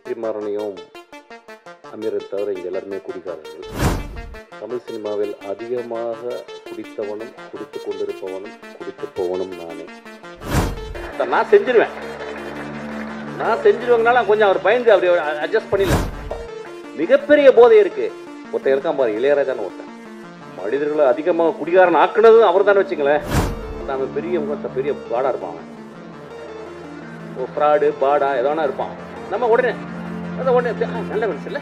வெற்றிமாறனையும் அமீரை தவிர இங்கே எல்லாருமே குடிக்காரர்கள். தமிழ் சினிமாவில் அதிகமாக குடித்தவனும் குடித்து கொண்டிருப்பவனும் குடித்து போவனும் நானே. நான் செஞ்சிருவேங்கனால கொஞ்சம் அவர் பயந்து அப்படி அட்ஜஸ்ட் பண்ணிடலாம். மிகப்பெரிய போதை இருக்கு. ஒருத்தன் இருக்கான் பாரு, இளையராஜான்னு ஒருத்தன். மனிதர்களை அதிகமாக குடிகாரன் ஆக்குனதும் அவர் தானே வச்சுங்களேன். அவன் பெரிய முகத்தை பெரிய பாடா இருப்பான். அவன் ஒரு ஃப்ராடு பாடா எதனா இருப்பான். நம்ம உடனே நல்ல மனசு இல்லை.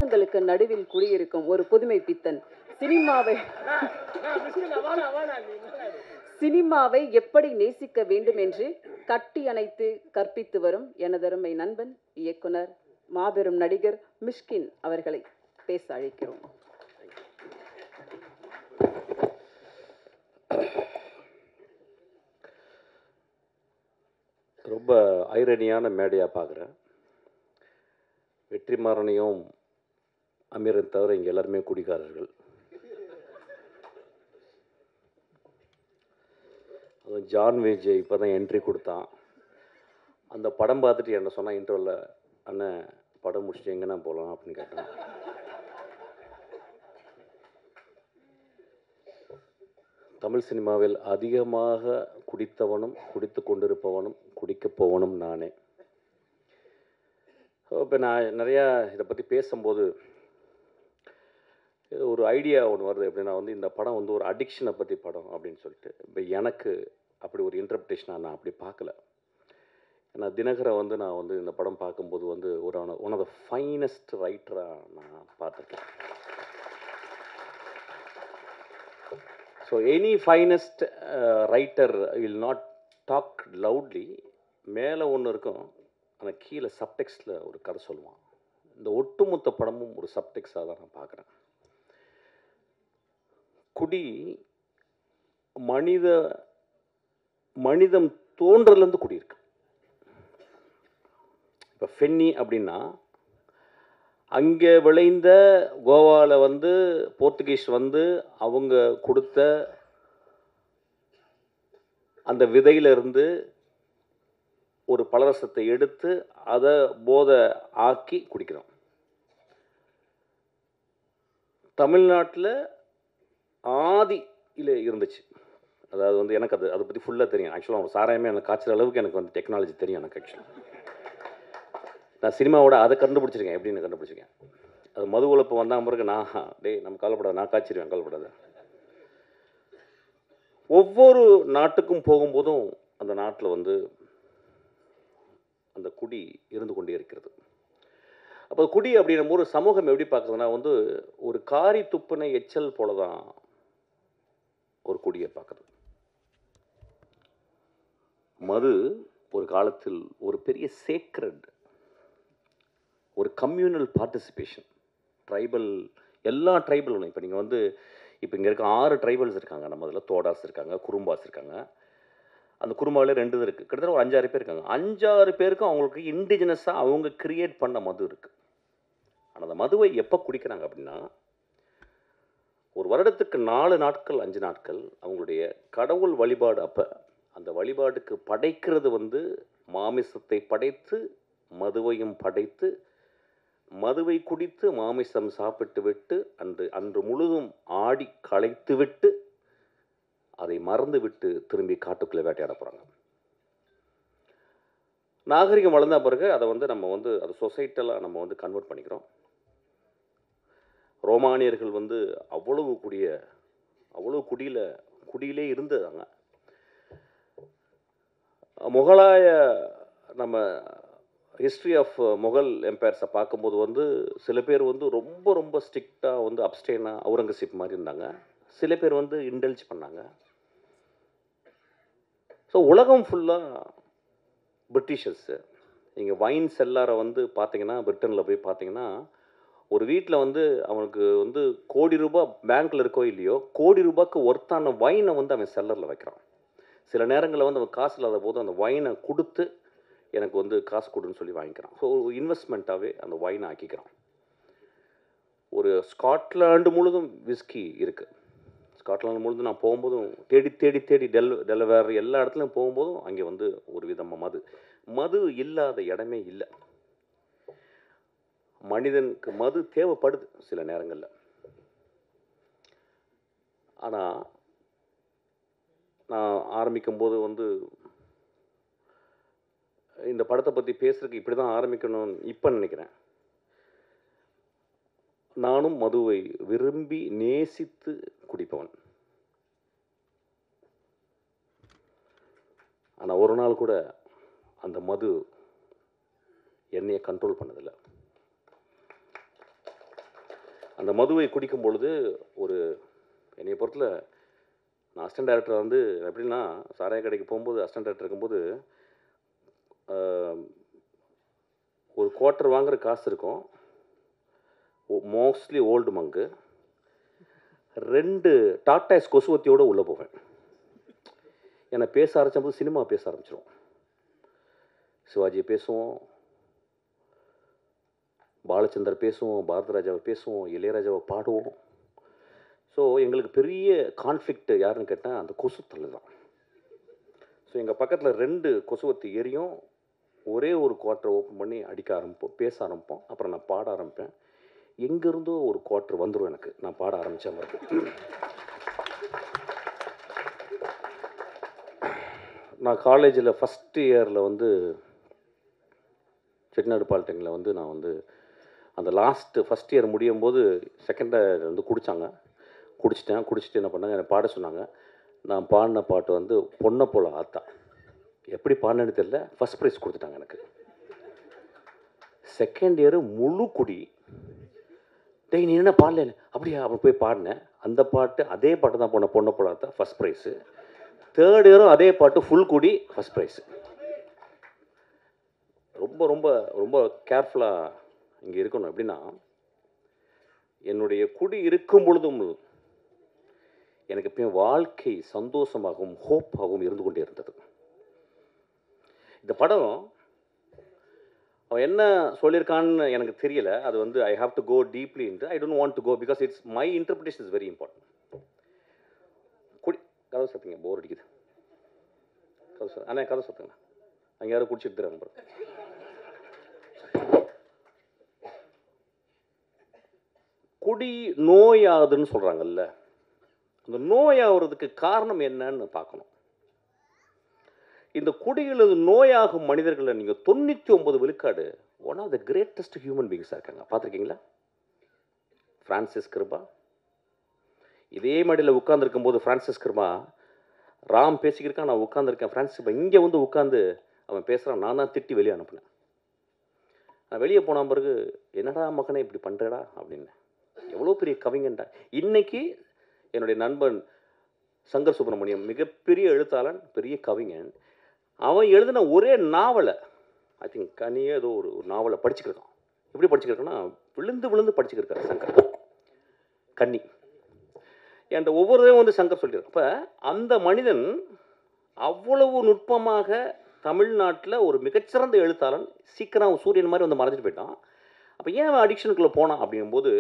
உங்களுக்கு நடுவில் குடியிருக்கும் ஒரு புதுமை பித்தன் சினிமாவை எப்படி நேசிக்க வேண்டும் என்று கட்டி அணைத்து கற்பித்து வரும் எனதருமை நண்பன் இயக்குனர் மாபெரும் நடிகர் மிஷ்கின் அவர்களை பேச அழைக்கிறோம். ரொம்ப ஐரணியான மேடையாக பார்க்குறேன். வெற்றிமாறனையும் அமீரை தவிர இங்கே எல்லாருமே குடிக்காரர்கள். அதுவும் ஜான் விஜய் இப்போ தான் என்ட்ரி கொடுத்தான். அந்த படம் பார்த்துட்டு என்ன சொன்னால் இன்டர்வலில், அண்ணன் படம் முடிச்சுட்டு எங்கன்னா போகலாம் அப்படின்னு கேட்டான். தமிழ் சினிமாவில் அதிகமாக குடித்தவனும் குடித்து கொண்டிருப்பவனும் குடிக்கப் போவனும் நானே. இப்போ நான் நிறையா இதை பற்றி பேசும்போது ஒரு ஐடியா ஒன்று வருது. எப்படின்னா இந்த படம் ஒரு அடிக்ஷனை பற்றி படம் அப்படின்னு சொல்லிட்டு. இப்போ எனக்கு அப்படி ஒரு இன்டர்பிரேஷனாக நான் அப்படி பார்க்கல. ஏன்னா தினகரை நான் இந்த படம் பார்க்கும்போது ஒரு ஒன் ஆஃப் த ஃபைனஸ்ட் ரைட்டராக நான் பார்த்துருக்கேன். So any finest writer will not talk loudly. மேலே ஒன்று இருக்கும், ஆனால் கீழே சப்டெக்ஸ்டில் ஒரு கதை சொல்லுவான். இந்த ஒட்டுமொத்த படமும் ஒரு சப்டெக்ஸ்டாக தான் நான் பார்க்குறேன். குடி மனிதம் தோன்றலேருந்து குடி இருக்கு. இப்போ ஃபென்னி அப்படின்னா அங்கே விளைந்த கோவாவில் போர்த்துகீஸ் அவங்க கொடுத்த அந்த விதையிலிருந்து ஒரு பலரசத்தை எடுத்து அதை போதை ஆக்கி குடிக்கிறோம். தமிழ்நாட்டில் ஆதியில் இருந்துச்சு. அதாவது எனக்கு அதை பற்றி ஃபுல்லாக தெரியும். ஆக்சுவலாக அவங்க சாராயமே எனக்கு காய்ச்சற அளவுக்கு எனக்கு டெக்னாலஜி தெரியும். எனக்கு ஆக்சுவலாக நான் சினிமாவோட அதை கண்டுபிடிச்சிருக்கேன். எப்படின்னு கண்டுபிடிச்சிருக்கேன். அது மது உழைப்பு வந்தால் பிறகு நம்ம கவலைப்படாது, நான் காய்ச்சிருவேன், கவலைப்படாது. ஒவ்வொரு நாட்டுக்கும் போகும்போதும் அந்த நாட்டில் அந்த குடி இருந்து கொண்டே இருக்கிறது. அப்போ குடி அப்படின்னும் ஒரு சமூகம் எப்படி பார்க்குறதுன்னா ஒரு காரி துப்புனை எச்சல் போல தான் ஒரு குடியை பார்க்குறது. மது ஒரு காலத்தில் ஒரு பெரிய சேக்ரட், ஒரு கம்யூனல் பார்ட்டிசிபேஷன். ட்ரைபல், எல்லா ட்ரைபலும் இப்போ நீங்கள் இப்போ இங்கே இருக்க 6 ட்ரைபல்ஸ் இருக்காங்க. நம்ம அதில் தோடாஸ் இருக்காங்க, குறும்பாஸ் இருக்காங்க. அந்த குறும்பாவில் 2 இது இருக்குது. கிட்டத்தட்ட ஒரு 5-6 பேர் இருக்காங்க. 5-6 பேருக்கும் அவங்களுக்கு இண்டிஜினஸாக அவங்க கிரியேட் பண்ண மது இருக்குது. ஆனால் அந்த மதுவை எப்போ குடிக்கிறாங்க அப்படின்னா, ஒரு வருடத்துக்கு 4 நாட்கள் 5 நாட்கள் அவங்களுடைய கடவுள் வழிபாடு. அப்போ அந்த வழிபாடுக்கு படைக்கிறது மாமிசத்தை படைத்து மதுவையும் படைத்து மதுவை குடித்து மாமிசம் சாப்பிட்டு விட்டு அன்று முழுதும் ஆடி களைத்து விட்டு அதை மறந்து விட்டு திரும்பி காட்டுக்குள்ளே வேட்டையாட போகிறாங்க. நாகரிகம் வளர்ந்த பிறகு அதை நம்ம அதை சொசைட்டலாக நம்ம கன்வெர்ட் பண்ணிக்கிறோம். ரோமானியர்கள் அவ்வளவு குடியிலே இருந்ததாங்க. முகலாய நம்ம ஹிஸ்ட்ரி ஆஃப் முகல் எம்பையர்ஸை பார்க்கும்போது சில பேர் ரொம்ப ரொம்ப ஸ்ட்ரிக்டாக அப்ஸ்டெயினாக அவுரங்கசீப் மாதிரி இருந்தாங்க. சில பேர் இன்டெல்ஜ் பண்ணாங்க. ஸோ உலகம் ஃபுல்லாக பிரிட்டிஷர்ஸு. நீங்கள் வைன் செல்லாரை பார்த்தீங்கன்னா, பிரிட்டனில் போய் பார்த்தீங்கன்னா, ஒரு வீட்டில் அவனுக்கு கோடி ரூபாய் பேங்க்கில் இருக்கோ இல்லையோ, கோடி ரூபாய்க்கு ஒர்த்தான வைனை அவன் செல்லரில் வைக்கிறான். சில நேரங்களில் அவன் காசு இல்லாத போது அந்த வைனை கொடுத்து எனக்கு காசு கொடுன்னு சொல்லி வாங்கிக்கிறான். ஸோ ஒரு இன்வெஸ்ட்மெண்ட்டாகவே அந்த வைனை ஆக்கிக்கிறான். ஒரு ஸ்காட்லாண்டு முழுதும் விஸ்கி இருக்குது. ஸ்காட்லாந்து முழுது நான் போகும்போதும் தேடி தேடி தேடி டெலவேர் எல்லா இடத்துலையும் போகும்போதும் அங்கே வந்து ஒரு விதமாக மது இல்லாத இடமே இல்லை. மனிதனுக்கு மது தேவைப்படுது சில நேரங்களில். ஆனால் நான் ஆரம்பிக்கும்போது வந்து இந்த படத்தை பற்றி பேசுறதுக்கு இப்படி தான் ஆரம்பிக்கணும்னு இப்போ நினைக்கிறேன். நானும் மதுவை விரும்பி நேசித்து குடிப்பவன். ஆனால் ஒரு நாள் கூட அந்த மது என்னையை கண்ட்ரோல் பண்ணதில்லை. அந்த மதுவை குடிக்கும் பொழுது ஒரு என்னைய பொறுத்தல நான் அசிஸ்டன்ட் டைரக்டர் வந்து எப்படின்னா சாராய கடைக்கு போகும்போது அசிஸ்டன்ட் டைரக்டர் இருக்கும்போது ஒரு குவார்ட்டர் வாங்குற காசு இருக்கும். மோஸ்ட்லி ஓல்டு மங்கு 2 டாட்டாஸ் கொசுவத்தியோடு உள்ளே போவேன். என்னை பேச ஆரம்பிச்சபோது சினிமா பேச ஆரம்பிச்சிடும். சிவாஜியை பேசுவோம், பாலச்சந்தர் பேசுவோம், பாரதிராஜாவை பேசுவோம், இளையராஜாவை பாடுவோம். ஸோ எங்களுக்கு பெரிய கான்ஃப்ளிக்ட் யாருன்னு கேட்டால் அந்த கொசுத்தல் தான். ஸோ எங்கள் பக்கத்தில் 2 கொசுவத்தி எரியும். ஒரே ஒரு குவார்ட்டர் ஓப்பன் பண்ணி அடிக்க ஆரம்பிப்போம், பேச ஆரம்பிப்போம். அப்புறம் நான் பாட ஆரம்பிப்பேன். எங்கேருந்தோ ஒரு குவார்ட்டர் வந்துடும் எனக்கு, நான் பாட ஆரம்பித்த மாதிரி. நான் காலேஜில் ஃபஸ்ட் இயரில் வந்து செட்டிநாடு பாலிடெக்னிக்கில் வந்து நான் வந்து அந்த ஃபஸ்ட் இயர் முடியும் போது செகண்ட் இயர் வந்து குடிச்சிட்டு என்ன பண்ணாங்க, என்னை பாட சொன்னாங்க. நான் பாடின பாட்டு வந்து பொண்ணை போல ஆத்தா. எப்படி பாடினேன்னு தெரியல, ஃபஸ்ட் ப்ரைஸ் கொடுத்துட்டாங்க எனக்கு. செகண்ட் இயரு முழு குடி. டேய் நீ என்ன பாடல, அப்படியா? அவன் போய் பாடினேன் அந்த பாட்டு, அதே பாட்டு தான் பொண்ணை போல ஆத்தா, ஃபஸ்ட் ப்ரைஸு. தேர்ட் இயரும் அதே பாட்டு ஃபுல் குடி, ஃபஸ்ட் ப்ரைஸு. ரொம்ப ரொம்ப ரொம்ப கேர்ஃபுல்லாக இங்கே இருக்கணும். எப்படின்னா என்னுடைய குடி இருக்கும் பொழுதும் எனக்கு எப்பயும் வாழ்க்கை சந்தோஷமாகவும் ஹோப்பாகவும் இருந்து கொண்டே இருந்தது. இந்த படம் அவன் என்ன சொல்லியிருக்கான்னு எனக்கு தெரியல. அது வந்து I have to go deeply into. I don't want to go because it's my interpretation is very important. கதை சத்துங்க, போர் அடிக்குது. கதை சத்துங்க, அங்கே யாரும் குடிச்சிட்டு தராங்க. குடி நோயாகுதுன்னு சொல்கிறாங்கல்ல, அந்த நோயாகிறதுக்கு காரணம் என்னன்னு பார்க்கணும். இந்த குடியில் நோயாகும் மனிதர்களை நீங்கள் 99 விழுக்காடு one of the greatest human பீயிங்ஸாக இருக்காங்க. பார்த்துருக்கீங்களா? ஃப்ரான்சிஸ் கிருபா இதே மடியில் உட்காந்துருக்கும் போது ஃப்ரான்சிஸ் கிருபா ராம் பேசிக்கிருக்கான், நான் உட்காந்துருக்கேன். ஃப்ரான்சிஸ் கிருபா இங்கே வந்து உட்காந்து அவன் பேசுகிறான். நான் தான் திட்டி வெளியே அனுப்புனேன். நான் வெளியே போன பிறகு என்னடா மகனே இப்படி பண்ணுறடா அப்படின்னு. எவ்வளோ பெரிய கவிஞன்டா. இன்னைக்கு என்னுடைய நண்பன் சங்கர் சுப்பிரமணியம் மிகப்பெரிய எழுத்தாளன், பெரிய கவிஞன். அவன் எழுதின ஒரே நாவலை, ஐ திங்க் கனியே ஏதோ ஒரு நாவலை படிச்சுக்கிருக்கான். எப்படி படிச்சுக்கிருக்கான்னா விழுந்து படிச்சுக்கிருக்காரு சங்கர். கன்னி என்ற ஒவ்வொருவரையும் வந்து சங்கர் சொல்லியிருக்கான். இப்போ அந்த மனிதன் அவ்வளவு நுட்பமாக தமிழ்நாட்டில் ஒரு மிகச்சிறந்த எழுத்தாளன், சீக்கிரம் சூரியன் மாதிரி வந்து மறைஞ்சிட்டு போயிட்டான். அப்போ ஏன் அவன் அடிக்ஷனுக்குள்ளே போனான் அப்படிங்கும்போது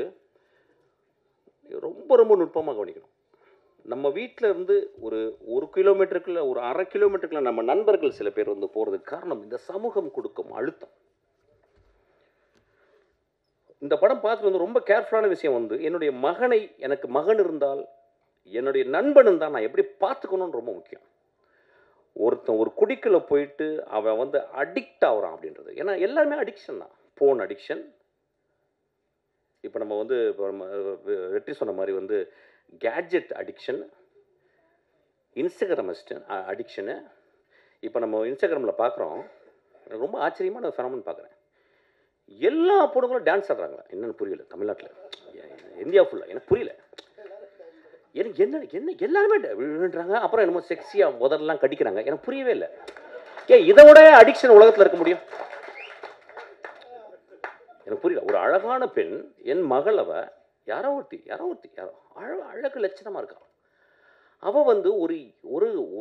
ரொம்ப ரொம்ப நுட்பமாக கவனிக்கணும். நம்ம வீட்டில் இருந்து ஒரு கிலோமீட்டருக்குள்ளே, ஒரு 1/2 கிலோமீட்டருக்குள்ளே நம்ம நண்பர்கள் சில பேர் வந்து போகிறதுக்கு காரணம் இந்த சமூகம் கொடுக்கும் அழுத்தம். இந்த படம் பார்த்துட்டு வந்து ரொம்ப கேர்ஃபுல்லான விஷயம் வந்து என்னுடைய மகனை, எனக்கு மகன் இருந்தால் என்னுடைய நண்பன் இருந்தால் நான் எப்படி பார்த்துக்கணும்னு ரொம்ப முக்கியம். ஒருத்தன் ஒரு குடிக்குள்ள போயிட்டு அவன் வந்து அடிக்ட் ஆகிறான் அப்படின்றது. ஏன்னா எல்லாருமே அடிக்ஷன் தான். ஃபோன் அடிக்ஷன், இப்போ நம்ம வந்து வெற்றி சொன்ன மாதிரி வந்து கேட்ஜெட் அடிக்ஷன், இன்ஸ்டாகிராம் அடிக்ஷனு. இப்போ நம்ம இன்ஸ்டாகிராமில் பார்க்குறோம், ரொம்ப ஆச்சரியமான ஃபெனோமெனன் பார்க்குறேன். எல்லா பொண்ணுங்களும் டான்ஸ் ஆடுறாங்களா என்னென்னு புரியல. தமிழ்நாட்டில், இந்தியா ஃபுல்லாக எனக்கு புரியல. எனக்கு என்ன எல்லாருமே விழுன்றாங்க. அப்புறம் என்னமோ செக்ஸியாக முதல்லாம் கடிக்கிறாங்க. எனக்கு புரியவே இல்லை. இதை விட அடிக்ஷன் உலகத்தில் இருக்க முடியும்? எனக்கு புரியல. ஒரு அழகான பெண், என் மகள், யாரோ ஒருத்தி அழகு லட்சணமாக இருக்கா. அவள் வந்து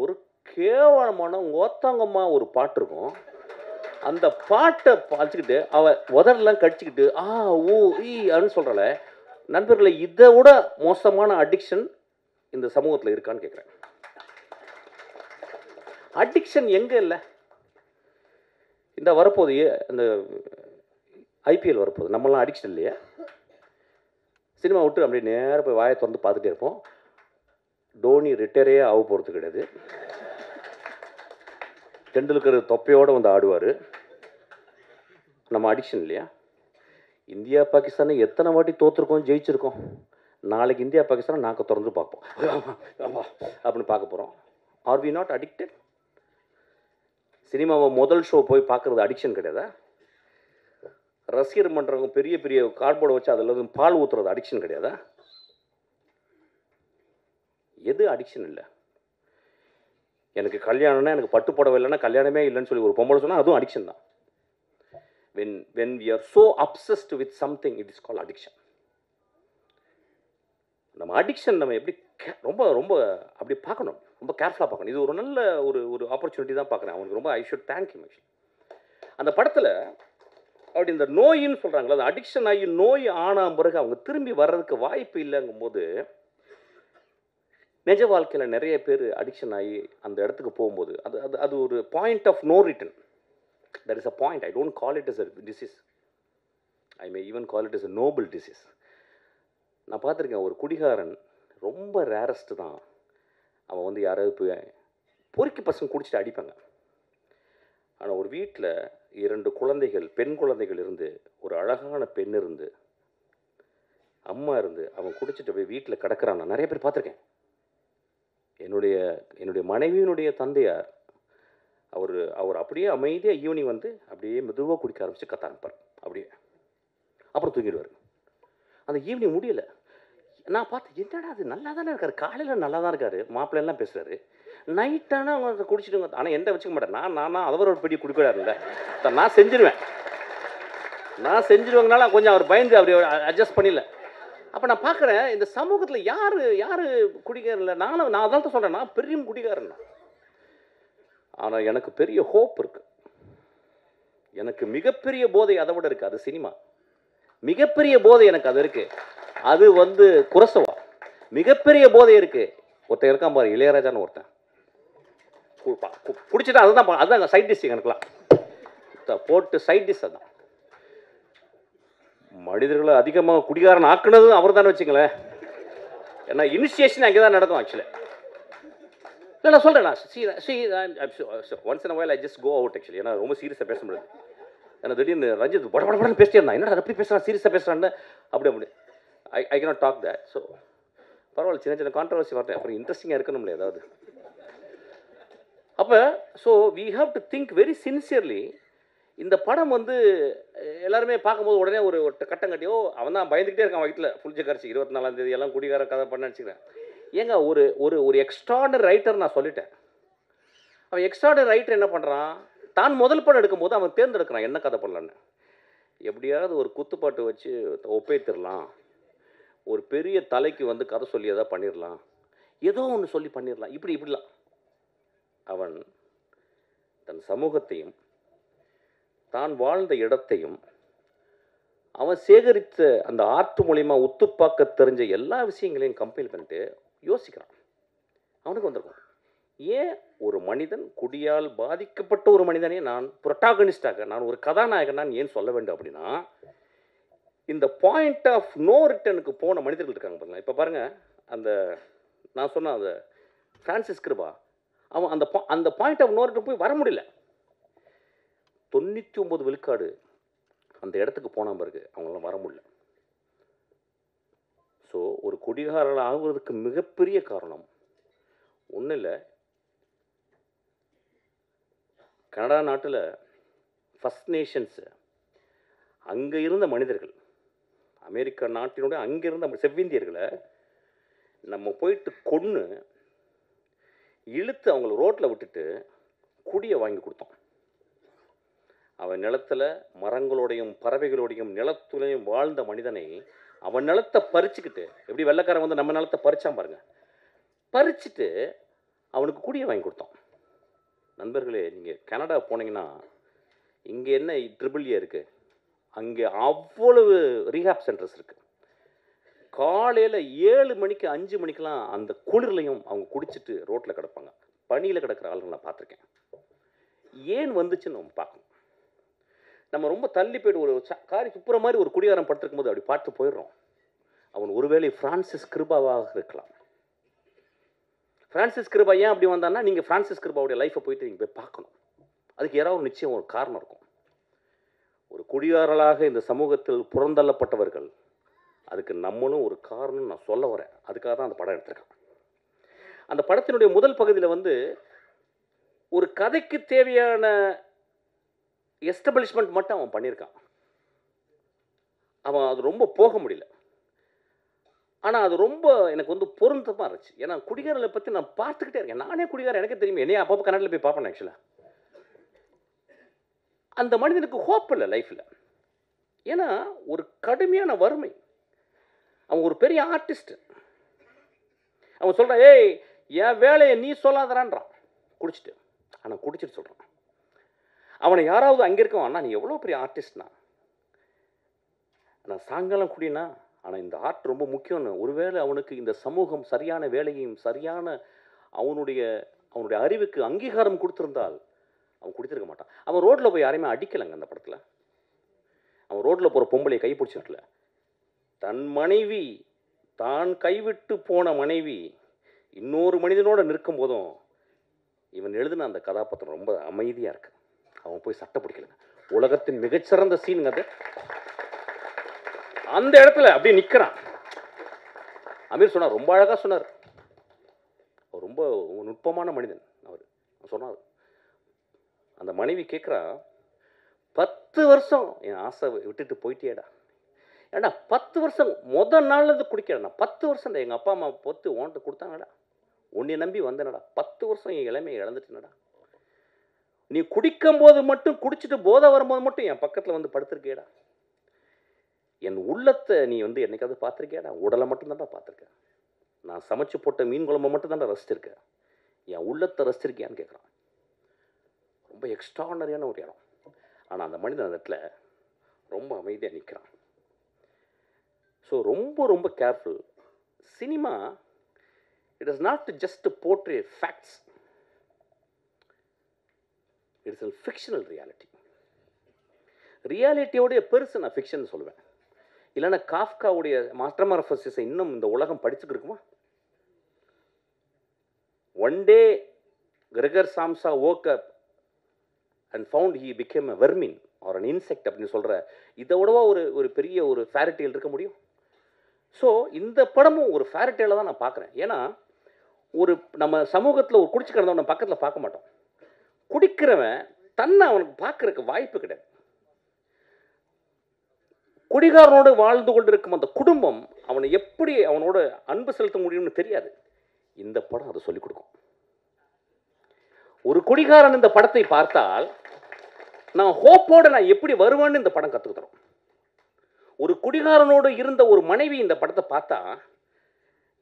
ஒரு கேவலமான ஓத்தாங்கம்மா ஒரு பாட்டு இருக்கும். அந்த பாட்டை பார்த்துக்கிட்டு அவள் உதரெல்லாம் கடிச்சிக்கிட்டு ஊ ஈ அப்படின்னு சொல்கிறாள். நண்பர்களை, இதை விட மோசமான அடிக்ஷன் இந்த சமூகத்தில் இருக்கான்னு கேட்குறேன். அடிக்ஷன் எங்கே இல்லை? இந்த வரப்போது அந்த ஐபிஎல் வரப்போகுது, நம்மளாம் அடிக்ஷன் இல்லையா? சினிமா விட்டு அப்படியே நேராக போய் வாயை திறந்து பார்த்துட்டே இருப்போம். டோனி ரிட்டையரே ஆக போகிறது கிடையாது. டெண்டுல்கர் தொப்பையோடு வந்து ஆடுவார். நம்ம அடிக்ஷன் இல்லையா? இந்தியா பாகிஸ்தானை எத்தனை வாட்டி தோற்றுருக்கோம், ஜெயிச்சிருக்கோம். நாளைக்கு இந்தியா பாகிஸ்தானை நாங்கள் திறந்து பார்ப்போம் அப்படின்னு பார்க்க போகிறோம். Are we not addicted? சினிமாவை முதல் ஷோ போய் பார்க்குறது அடிக்ஷன் கிடையாதா? ரசிகர் மன்றவங்க பெரிய பெரிய கார்ட்போர்டை வச்சு அதில் பால் ஊற்றுறது அடிக்ஷன் கிடையாதா? எது அடிக்ஷன் இல்லை? எனக்கு கல்யாணம்னா, எனக்கு பட்டு புடவை இல்லைன்னா கல்யாணமே இல்லைன்னு சொல்லி ஒரு பொம்பளை சொன்னால் அதுவும் அடிக்ஷன் தான். when we are so obsessed with something, it is called addiction. நம்ம அடிக்ஷன் நம்ம எப்படி ரொம்ப ரொம்ப அப்படி பார்க்கணும், ரொம்ப கேர்ஃபுல்லாக பார்க்கணும். இது ஒரு நல்ல ஒரு ஆப்பர்ச்சுனிட்டி தான் பார்க்குறேன். அவனுக்கு ரொம்ப ஐ ஷுட் தேங்க் யூ. அந்த படத்தில் அப்படி இந்த நோயின்னு சொல்கிறாங்களா, அது அடிக்ஷன் ஆகி நோய் ஆன பிறகு அவங்க திரும்பி வர்றதுக்கு வாய்ப்பு இல்லைங்கும்போது, நிஜ வாழ்க்கையில் நிறைய பேர் அடிக்ஷன் ஆகி அந்த இடத்துக்கு போகும்போது அது அது அது ஒரு point of no return. There is a point. I don't call it as a disease. I may even call it as a noble disease. நான் பார்த்துருக்கேன், ஒரு குடிகாரன் ரொம்ப ரேரஸ்ட்டு தான். அவன் வந்து யாராவது போய் பொறுக்கி பசங்க குடிச்சிட்டு அடிப்பாங்க. ஆனால் ஒரு வீட்டில் 2 குழந்தைகள், பெண் குழந்தைகள் இருந்து, ஒரு அழகான பெண் இருந்து, அம்மா இருந்து, அவன் குடிச்சிட்டு போய் வீட்டில் கிடக்கிறான். நான் நிறைய பேர் பார்த்துருக்கேன். என்னுடைய மனைவியினுடைய தந்தையார் அவர் அப்படியே அமைதியாக ஈவினிங் வந்து அப்படியே மெதுவாக குடிக்க ஆரம்பித்து கத்த ஆரம்பிப்பார். அப்படியே அப்புறம் தூங்கிடுவார். அந்த ஈவினிங் முடியலை. நான் பார்த்து, என்னடா அது நல்லா தானே இருக்கார், காலையில் நல்லா தான் இருக்கார், மாப்பிள்ளைலாம் பேசுகிறாரு, நைட்டானா அவங்க குடிச்சிடுங்க. ஆனால் எந்த வச்சுக்க மாட்டேன். நான் அவர் ஒரு பெரிய குடிக்கிறாருல்ல, நான் செஞ்சிருவேங்கனால கொஞ்சம் அவர் பயந்து அப்படி அட்ஜஸ்ட் பண்ணிடல. அப்போ நான் பார்க்குறேன், இந்த சமூகத்தில் யார் குடிக்காரில்லை. நான் அதான் தான் சொல்கிறேன், நான் பெரிய குடிக்காரன். ஆனால் எனக்கு பெரிய ஹோப் இருக்குது. எனக்கு மிகப்பெரிய போதை அதை விட இருக்குது. அது சினிமா. மிகப்பெரிய போதை எனக்கு அது இருக்குது. அது வந்து குரசவா. மிகப்பெரிய போதை இருக்குது. ஒருத்தன் இருக்கான் பாரு, இளையராஜான்னு ஒருத்தன். குடிச்சிட்டா அதுதான் சைட் டிஷ். எனக்குலாம் போட்டு சைட் டிஷ் அதுதான். மனிதர்களை அதிகமாக குடிகாரன் ஆக்குனதும் அவர் தானே வச்சுங்களேன். ஏன்னா இனிஷியேஷன் அங்கே தான் நடக்கும் ஆக்சுவலி. இல்லை நான் சொல்கிறேன், once in while I just go out actually. ஏன்னா ரொம்ப சீரியஸாக பேச முடியாது. ஏன்னா திடீர்னு ரஞ்சித் படப்படன்னு பேசிட்டே இருந்தான். என்னடா எப்படி பேசுகிறான், சீரியஸாக பேசுகிறான்னு அப்படி I cannot talk that. So பரவாயில்ல, சின்ன கான்ட்ரவர்சி வரட்டேன், அப்புறம் இன்ட்ரெஸ்டிங்காக இருக்கணும்ல ஏதாவது. அப்போ so we have to think very sincerely. இந்த படம் வந்து எல்லாருமே பார்க்கும்போது உடனே ஒரு கட்டம் கட்டியோ அவன் தான் பயந்துக்கிட்டே இருக்கான் வீட்டில் புளிச்ச கரைச்சி 24ஆம் தேதி எல்லாம் குடிகார கதை பண்ண நினச்சிக்கிறேன். ஏங்க ஒரு எக்ஸ்ட்ராடனரி ரைட்டர் நான் சொல்லிட்டேன். அவன் எக்ஸ்ட்ராடனரி ரைட்டர் என்ன பண்ணுறான், தான் முதல் படம் எடுக்கும்போது அவன் தேர்ந்தெடுக்கிறான் என்ன கதை பண்ணலான்னு. எப்படியாவது ஒரு குத்துப்பாட்டு வச்சு ஒப்பேத்திடலாம், ஒரு பெரிய தலைக்கு வந்து கதை சொல்லி எதாவது பண்ணிடலாம், ஏதோ ஒன்று சொல்லி பண்ணிடலாம், இப்படிலாம். அவன் தன் சமூகத்தையும் தான் வாழ்ந்த இடத்தையும் அவன் சேகரித்த அந்த ஆர்ட் மூலிமா உத்துப்பாக்க தெரிஞ்ச எல்லா விஷயங்களையும் கம்பைல் பண்ணிட்டு யோசிக்கிறான். அவனுக்கு வந்திருக்கும், ஏன் ஒரு மனிதன் குடியால் பாதிக்கப்பட்ட ஒரு மனிதனே நான் புரோட்டாகனிஸ்டாக, நான் ஒரு கதாநாயகன் நான் ஏன் சொல்ல வேண்டும் அப்படின்னா, இந்த பாயிண்ட் ஆஃப் நோ ரிட்டனுக்கு போன மனிதர்கள் இருக்காங்க பாருங்க. இப்போ பாருங்கள், அந்த நான் சொன்ன அந்த ஃப்ரான்சிஸ் கிருபா, அவன் அந்த பாயிண்ட் ஆஃப் நோ ரிட்டன் போய் வர முடியல. 99 விழுக்காடு அந்த இடத்துக்கு போன பிறகு அவங்களாம் வர முடியல. ஸோ ஒரு குடிகாரர்கள் ஆகுவதற்கு மிகப்பெரிய காரணம் ஒன்றும் இல்லை, கனடா நாட்டில் ஃபர்ஸ்ட் நேஷன்ஸு அங்கே இருந்த மனிதர்கள், அமெரிக்கா நாட்டினுடைய அங்கே இருந்த செவ்விந்தியர்களை நம்ம போயிட்டு கொன்று இழுத்து அவங்கள ரோட்டில் விட்டுட்டு குடியை வாங்கி கொடுத்தோம். அவன் நிலத்தில் மரங்களோடையும் பறவைகளோடையும் நிலத்துலையும் வாழ்ந்த மனிதனை அவன் நிலத்தை பறிச்சுக்கிட்டு, எப்படி வெள்ளைக்காரன் வந்து நம்ம நிலத்தை பறிச்சான் பாருங்க, பறிச்சுட்டு அவனுக்கு குடியை வாங்கி கொடுத்தோம். நண்பர்களே, நீங்கள் கனடா போனீங்கன்னா இங்கே என்ன ட்ரிபிள் ஏ இருக்குது, அங்கே அவ்வளவு ரீஹாப் சென்டர்ஸ் இருக்குது. காலையில் 7 மணிக்கு 5 மணிக்கெலாம் அந்த குளிர்லையும் அவங்க குடிச்சிட்டு ரோட்டில் கிடப்பாங்க. பனியில் கிடக்கிற ஆளுங்க நான் பார்த்துருக்கேன். ஏன் வந்துச்சுன்னு நம்ம பார்க்கணும். நம்ம ரொம்ப தள்ளி போய்ட்டு ஒரு காரி துப்புற மாதிரி ஒரு குடிகாரம் படுத்திருக்கும் போது அப்படி பார்த்து போயிடுறோம். அவன் ஒருவேளை பிரான்சிஸ் கிருபாவாக இருக்கலாம். பிரான்சிஸ் கிருபா ஏன் அப்படி வந்தான்னா, நீங்கள் பிரான்சிஸ் கிருபாவுடைய லைஃப்பை போயிட்டு நீங்கள் போய் பார்க்கணும். அதுக்கு யாராவது ஒரு நிச்சயம் ஒரு காரணம் இருக்கும். ஒரு குடியாரலாக இந்த சமூகத்தில் புறந்தள்ளப்பட்டவர்கள், அதுக்கு நம்மளும் ஒரு காரணம் நான் சொல்ல வரேன். அதுக்காக தான் அந்த படம் எடுத்திருக்கேன். அந்த படத்தினுடைய முதல் பகுதியில் வந்து ஒரு கதைக்கு தேவையான எஸ்டபிளிஷ்மெண்ட் மட்டும் அவன் பண்ணியிருக்கான். அவன் அது ரொம்ப போக முடியல. ஆனால் அது ரொம்ப எனக்கு வந்து பொருத்தமாக இருந்துச்சு. ஏன்னா குடிகாரர்களை பற்றி நான் பார்த்துக்கிட்டே இருக்கேன். நானே குடிகாரன், எனக்கே தெரியும். என்னையே அப்பப்போ கன்னடில் போய் பார்ப்பேன். ஆக்சுவலாக அந்த மனிதனுக்கு ஹோப் இல்லை லைஃப்பில். ஏன்னா ஒரு கடுமையான வறுமை. அவன் ஒரு பெரிய ஆர்டிஸ்ட். அவன் சொல்கிறான், ஏய் என் வேலையை நீ சொல்லாதறான்றான் குடிச்சிட்டு. ஆனால் குடிச்சிட்டு சொல்கிறான். அவனை யாராவது அங்கே இருக்கவன், அண்ணா நீ எவ்வளோ பெரிய ஆர்டிஸ்ட்னா, நான் சாயங்காலம் குடினா, ஆனால் இந்த ஆர்ட் ரொம்ப முக்கியம்னு. ஒருவேளை அவனுக்கு இந்த சமூகம் சரியான வேலையும் சரியான அவனுடைய அறிவுக்கு அங்கீகாரம் கொடுத்துருந்தால் அவன் குடித்திருக்க மாட்டான். அவன் ரோட்டில் போய் யாரையுமே அடிக்கலைங்க அந்த படத்தில். அவன் ரோட்டில் போகிற பொம்பளையை கை பிடிச்சிருக்கல. தன் மனைவி, தான் கைவிட்டு போன மனைவி இன்னொரு மனிதனோடு நிற்கும் போதும் இவன் எழுதின அந்த கதாபாத்திரம் ரொம்ப அமைதியாக இருக்கு. அவன் போய் சட்டை பிடிக்கலைங்க. உலகத்தின் மிகச்சிறந்த சீனுங்க அது. அந்த இடத்துல அப்படியே நிற்கிறான். அமீர் சொன்னார், ரொம்ப அழகாக சொன்னார். அவர் ரொம்ப நுட்பமான மனிதன் அவர் சொன்னார். அந்த மனைவி கேட்குறா, 10 வருஷம் என் ஆசை விட்டுட்டு போயிட்டேடா. ஏடா 10 வருஷம் முதல் நாள்லேருந்து குடிக்கிறேன். 10 வருஷம் எங்கள் அப்பா அம்மா பொத்து ஓன்ட்டு கொடுத்தாங்கடா, உன்னை நம்பி வந்தேனடா. 10 வருஷம் என் இளமையை இழந்துட்டேனடா. நீ குடிக்கும் போது மட்டும், குடிச்சிட்டு போதை வரும்போது மட்டும் என் பக்கத்தில் வந்து படுத்திருக்கேடா. என் உள்ளத்தை நீ வந்து என்னைக்காவது பார்த்துருக்கியாடா? உடலை மட்டும்தான்டா பார்த்துருக்கேன். நான் சமைச்சு போட்ட மீன் குழம்பை மட்டும்தான்டா ரசிச்சிருக்கேன். என் உள்ளத்தை ரசிச்சிருக்கியான்னு கேட்குறான். ரொம்ப எக்ஸ்ட்ரானரியான ஒரு இடம். ஆனால் அந்த மனிதன் அந்த இடத்துல ரொம்ப அமைதியாக நிற்கிறான். ஸோ ரொம்ப ரொம்ப careful. Cinema it is not just portray facts, it's a fictional reality. ரியாலிட்டியோடைய பெருசு நான் ஃபிக்ஷன் சொல்லுவேன். இல்லைன்னா காஃப்காவுடைய மாஸ்டர்மார்ஃபசிஸை இன்னும் இந்த உலகம் படிச்சுட்டு இருக்குமா? One day Gregor Samsa woke up and found he became a vermin or an insect அப்படின்னு சொல்கிற இதை விடவா ஒரு பெரிய ஒரு ஃபேரிடேல் இருக்க முடியும்? ஸோ இந்த படமும் ஒரு ஃபேரிடேலை தான் நான் பார்க்குறேன். ஏன்னா ஒரு நம்ம சமூகத்தில் ஒரு குடிச்சு கிடந்தவன் நம்ம பக்கத்தில் பார்க்க மாட்டோம். குடிக்கிறவன் தன்னை அவனுக்கு பார்க்கறதுக்கு வாய்ப்பு கிடையாது. குடிகாரனோடு வாழ்ந்து கொண்டு இருக்கும் அந்த குடும்பம் அவனை எப்படி அவனோட அன்பு செலுத்த முடியும்னு தெரியாது. இந்த படம் அதை சொல்லிக் கொடுக்கும். ஒரு குடிகாரன் இந்த படத்தை பார்த்தால் நான் ஹோப்போடு நான் எப்படி வருவேன்னு இந்த படம் கற்றுக் தரும். ஒரு குடிகாரனோடு இருந்த ஒரு மனைவி இந்த படத்தை பார்த்தா,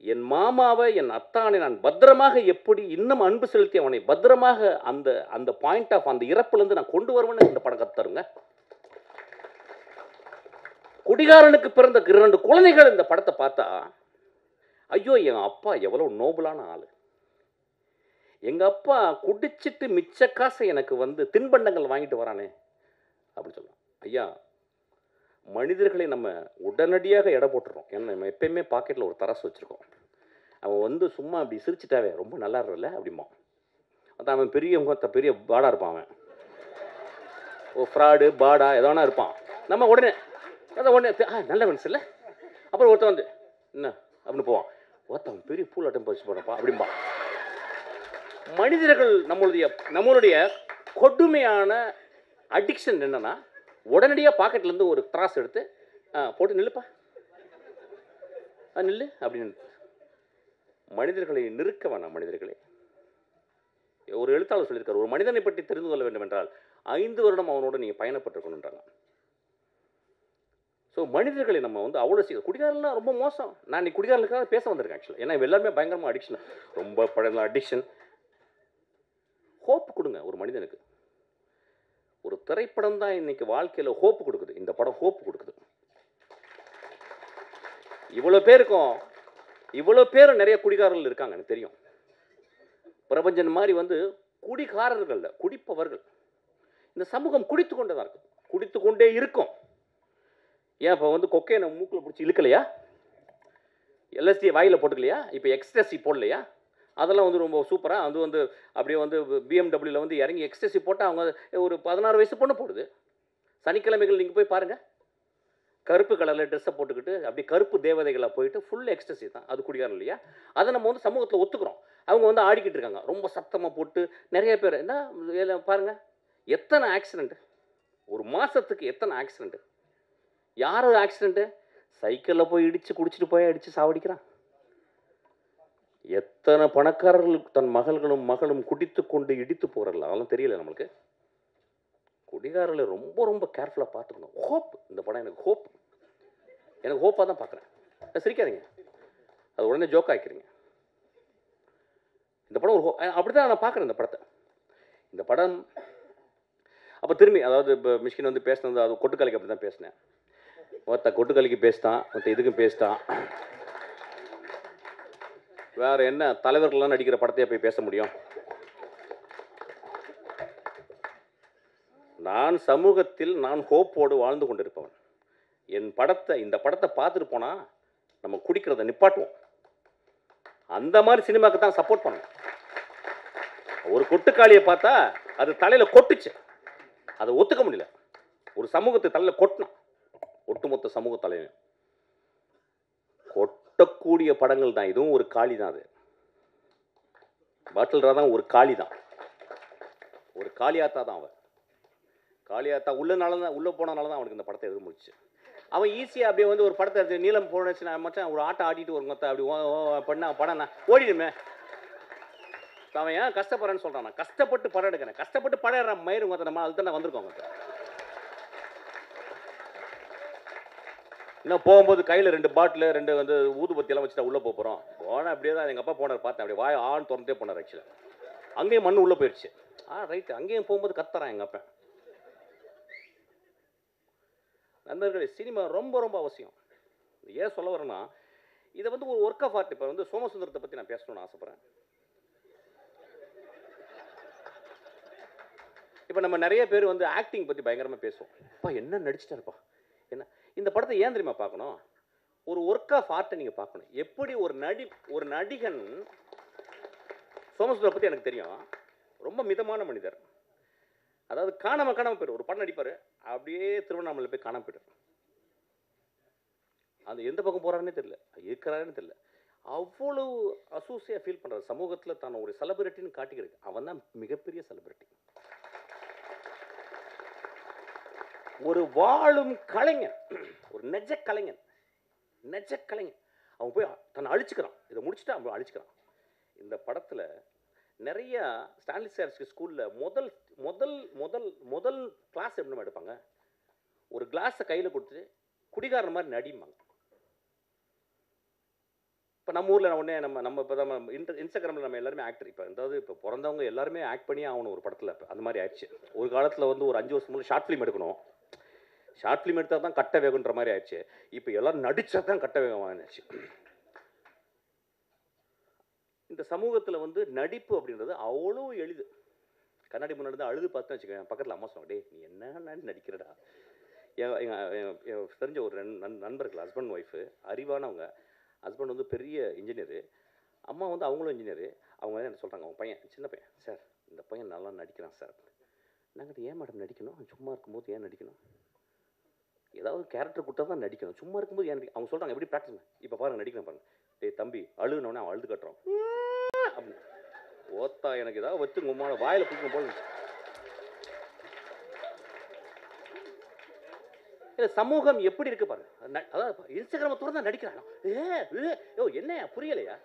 என் மாமாவை, என் அத்தானை நான் பத்திரமாக எப்படி இன்னும் அன்பு செலுத்தி அவனை பத்திரமாக அந்த அந்த பாயிண்ட் ஆஃப் அந்த இறப்புலேருந்து நான் கொண்டு வருவேன்னு இந்த படம் கற்றுத்தருங்க. குடிகாரனுக்கு பிறந்த 2 குழந்தைகள் இந்த படத்தை பார்த்தா, ஐயோ என் அப்பா எவ்வளோ நோபலான ஆள், எங்கள் அப்பா குடிச்சிட்டு மிச்ச காசை எனக்கு வந்து தின்பண்டங்கள் வாங்கிட்டு வரானே அப்படின்னு சொல்லலாம். ஐயா, மனிதர்களை நம்ம உடனடியாக எடை போட்டுறோம். ஏன்னா நம்ம எப்பயுமே பாக்கெட்டில் ஒரு தராசு வச்சுருக்கோம். அவன் வந்து சும்மா அப்படி சிரிச்சிட்டாவே ரொம்ப நல்லா இருக்கல அப்படிமா. அதான் அவன் பெரிய பாடாக இருப்பான். அவன் ஓ ஃப்ராடு பாடா எதோனா இருப்பான். நம்ம உடனே நல்ல மனுஷன் இல்லை. அப்புறம் ஒருத்தன் வந்து என்ன அப்படின்னு போவான். ஒருத்தன் பெரிய பூலாட்டம் பறிச்சு போடுறப்பா அப்படிம்பா. மனிதர்கள் நம்மளுடைய கொடுமையான அடிக்ஷன் என்னன்னா, உடனடியாக பாக்கெட்லேருந்து ஒரு த்ராஸ் எடுத்து போட்டு நில்லுப்பா நில்லு அப்படின்னு மனிதர்களை நிறுக்க வேணாம். மனிதர்களை ஒரு எழுத்தாளர் சொல்லியிருக்காரு, ஒரு மனிதனை பற்றி தெரிந்து கொள்ள வேண்டும் என்றால் 5 வருடம் அவனோட நீங்கள் பயணப்பட்டிருக்கணுன்றாங்க. ஸோ மனிதர்களை நம்ம வந்து அவ்வளோ சீக்கிரம் குடிகாரலாம் ரொம்ப மோசம். நான் இன்னைக்கு குடிகாரர்களுக்காக பேச வந்திருக்கேன் ஆக்சுவலாக. ஏன்னா எல்லாருமே பயங்கரமாக அடிக்ஷன், ரொம்ப படம் அடிக்ஷன். ஹோப் கொடுங்க ஒரு மனிதனுக்கு. ஒரு திரைப்படம் தான் இன்னைக்கு வாழ்க்கையில் ஹோப் கொடுக்குது. இந்த படம் ஹோப் கொடுக்குது. இவ்வளோ பேரும் நிறைய குடிகாரர்கள் இருக்காங்க, எனக்கு தெரியும். பிரபஞ்சன் மாதிரி வந்து குடிகாரர்கள், குடிப்பவர்கள். இந்த சமூகம் குடித்து கொண்டே தான் இருக்கும், குடித்து கொண்டே இருக்கும். ஏன் இப்போ வந்து கொக்கையை நம்ம மூக்கில் பிடிச்சி இழுக்கலையா? எல்எஸ்டி வாயில் போட்டுக்கலையா? இப்போ எக்ஸ்டசி போடலையா? அதெல்லாம் வந்து ரொம்ப சூப்பராக அது வந்து அப்படியே வந்து பிஎம்டபிள்யூவில் வந்து இறங்கி எக்ஸ்டசி போட்டால் அவங்க ஒரு 16 வயசு பொண்ணு போடுது. சனிக்கிழமைகள் நீங்கள் போய் பாருங்கள், கருப்பு கலரில் ட்ரெஸ்ஸை போட்டுக்கிட்டு அப்படி கருப்பு தேவதைகளாக போயிட்டு ஃபுல் எக்ஸ்டசி தான். அது குடிகாரம் இல்லையா? அதை நம்ம வந்து சமூகத்தில் ஒத்துக்கிறோம். அவங்க வந்து ஆடிக்கிட்டு இருக்காங்க ரொம்ப சத்தமாக போட்டு. நிறைய பேர் என்ன பாருங்கள், எத்தனை ஆக்சிடெண்ட்டு ஒரு மாதத்துக்கு, எத்தனை ஆக்சிடெண்ட்டு. யார் ஆக்சிடெண்ட்டு? சைக்கிளில் போய் இடித்து குடிச்சிட்டு போய் அடித்து சாவடிக்கிறான். எத்தனை பணக்காரர்கள் தன் மகளும் மகளும் குடித்து கொண்டு இடித்து போகிறல, அதெல்லாம் தெரியல நம்மளுக்கு. குடிகாரர்களை ரொம்ப ரொம்ப கேர்ஃபுல்லாக பார்த்துக்கணும். ஹோப், இந்த படம் எனக்கு ஹோப், எனக்கு ஹோப்பாக தான் பார்க்குறேன். சிரிக்காதீங்க, அது உடனே ஜோக் ஆக்கிக்கிறீங்க. இந்த படம் ஒரு அப்படி தான் நான் பார்க்குறேன் இந்த படத்தை. இந்த படம் அப்போ திரும்பி அதாவது இப்போ மிஷ்கின் வந்து பேசினது அது கொட்டுக்கலைக்கு அப்படி தான் பேசினேன். ஒருத்த கொட்டுக்கலைக்கு பேசிட்டான், ஒருத்த இதுக்கும் பேசிட்டான். வேறு என்ன தலைவர்கள்லாம் நடிக்கிற படத்தையே போய் பேச முடியும்? நான் சமூகத்தில் நான் ஹோப்போடு வாழ்ந்து கொண்டிருப்பவன். இந்த படத்தை பார்த்துட்டு போனால் நம்ம குடிக்கிறத நிப்பாட்டுவோம். அந்த மாதிரி சினிமாவுக்கு தான் சப்போர்ட் பண்ணணும். ஒரு கொட்டுக்காளியை பார்த்தா அது தலையில் கொட்டுச்சு, அதை ஒத்துக்க முடியல. ஒரு சமூகத்தை தலையில் கொட்டினான், ஒட்டுமொத்த சமூக தலைவன். கொட்டக்கூடிய படங்கள் தான் இதுவும். ஒரு காளி தான் அது. பாட்டில் தான் ஒரு காளி தான், ஒரு காளியாத்தா தான். அவன் காளியாத்தா உள்ளே போனனால தான் அவனுக்கு இந்த படத்தை எதிர்த்து முடிச்சு. அவன் ஈஸியாக அப்படியே வந்து ஒரு படத்தை எடுத்து நீளம் போனச்சுன்னா மச்சான் ஒரு ஆட்டம் ஆடிட்டு ஒரு மொத்தம் அப்படி பண்ண படம் நான் ஓடிடுமே. அவன் ஏன் கஷ்டப்படுறேன்னு சொல்கிறான். நான் கஷ்டப்பட்டு படம் எடுக்கிறேன், கஷ்டப்பட்டு படம் எடுற மயிறு மொத்தம் நம்ம அதுதான் வந்திருக்கோங்க. இன்னும் போகும்போது கையில் 2 பாட்டில் 2 வந்து ஊதுபத்தியெல்லாம் வச்சுட்டா உள்ளே போகிறோம். போனால் அப்படியே தான் எங்கள் அப்பா போனார், பார்த்தேன் அப்படியே வாய் ஆன் திறந்தே போனார். ஆக்சுவலாக அங்கேயும் மண் உள்ளே போயிடுச்சு. ரைட்டு, அங்கேயும் போகும்போது கத்துறான் எங்கள் அப்பா. நண்பர்களே, சினிமா ரொம்ப ரொம்ப அவசியம். ஏன் சொல்ல வரேன்னா, இதை வந்து ஒரு ஒர்க் ஆஃப் ஆர்ட். இப்போ வந்து சோமசுந்தரத்தை பற்றி நான் பேசணும்னு ஆசைப்பட்றேன். இப்போ நம்ம நிறைய பேர் வந்து ஆக்டிங் பற்றி பயங்கரமாக பேசுவோம். அப்பா என்ன நடிச்சிட்டாருப்பா என்ன. இந்த படத்தை ஏன் தெரியுமா பார்க்கணும்? ஒரு ஒர்க் ஆஃப் ஆர்ட்டை நீங்கள் பார்க்கணும். எப்படி ஒரு நடிகன், சோமசுந்தரை பற்றி எனக்கு தெரியும், ரொம்ப மிதமான மனிதர். அதாவது காணாமல் போய்டும். ஒரு படம் நடிப்பார், அப்படியே திருவண்ணாமலை போய் காணாமல் போய்டும். அது எந்த பக்கம் போகிறாருன்னே தெரியல, இருக்கிறாருன்னு தெரியல. அவ்வளவு அசூசியாக ஃபீல் பண்ணுறாரு. சமூகத்தில் தான் ஒரு செலிபிரிட்டின்னு காட்டிக்கிறது. அவன் தான் மிகப்பெரிய செலிபிரிட்டி. ஒரு வாழும் கலைஞன், ஒரு நெஜ கலைஞன். அவன் போய் தன்னை அழிச்சுக்கிறான். இதை முடிச்சுட்டு அவன் அழிச்சுக்கிறான். இந்த படத்தில் நிறைய ஸ்டான்லி சார்ஸ்க்கு ஸ்கூலில் முதல் முதல் முதல் முதல் கிளாஸ் எப்படி எடுப்பாங்க, ஒரு கிளாஸை கையில் கொடுத்துட்டு குடிகாரன் மாதிரி நடிப்பாங்க. இப்போ நம்ம ஊரில் உடனே நம்ம இப்போ தான் இன்ஸ்டாகிராமில் நம்ம எல்லாருமே ஆக்டர். இப்போ பிறந்தவங்க எல்லாருமே ஆக்ட் பண்ணி ஆகணும் ஒரு படத்தில். இப்போ அந்த மாதிரி ஆயிடுச்சு. ஒரு காலத்தில் வந்து ஒரு 5 வருஷம் முன்னாடி ஷார்ட் ஃபிலிம் எடுக்கணும், ஷார்ட் ஃபிலிம் எடுத்தால் தான் கட்ட வேகுன்ற மாதிரி ஆயிடுச்சு. இப்போ எல்லோரும் நடித்தா தான் கட்ட வேகமாகிடுச்சு. இந்த சமூகத்தில் வந்து நடிப்பு அப்படின்றது அவ்வளோ எளிது. கண்ணாடி முன்னாடி தான் அழுது பார்த்து வச்சுக்கோங்க, பக்கத்தில் அம்மா சொன்னாங்க, டே நீ என்ன நடிக்கிறடா. என் தெரிஞ்ச ஒரு நண்பர்கள், ஹஸ்பண்ட் ஒய்ஃபு, அறிவானவங்க. ஹஸ்பண்ட் வந்து பெரிய இன்ஜினியரு, அம்மா வந்து அவங்களும் இன்ஜினியரு. அவங்க வந்து என்ன சொல்கிறாங்க, அவங்க பையன் சின்ன பையன், சார் இந்த பையன் நல்லா நடிக்கிறான் சார். நாங்கள் ஏன் மேடம் நடிக்கணும், சும்மா இருக்கும்போது ஏன் நடிக்கணும், ஏதாவது கேரக்டர் கொடுத்தா தான் நடிக்கணும், சும்மா இருக்கும்போது ஏன் அவங்க சொல்கிறாங்க. எப்படி ப்ராக்டிஸ், இப்போ பாருங்கள் நடிக்கணும் பாருங்கள். டே தம்பி அழுனோடனே அவன் அழுது கட்டுறான் அப்படின்னு. ஓத்தா எனக்கு ஏதாவது வச்சு உங்களோட வாயில் பிடிக்கணும் போல. சமூகம் எப்படி இருக்கு பாருங்க. அதாவது இன்ஸ்டாகிராமை திறந்தா நடிக்கிறான். என்ன புரியலையா?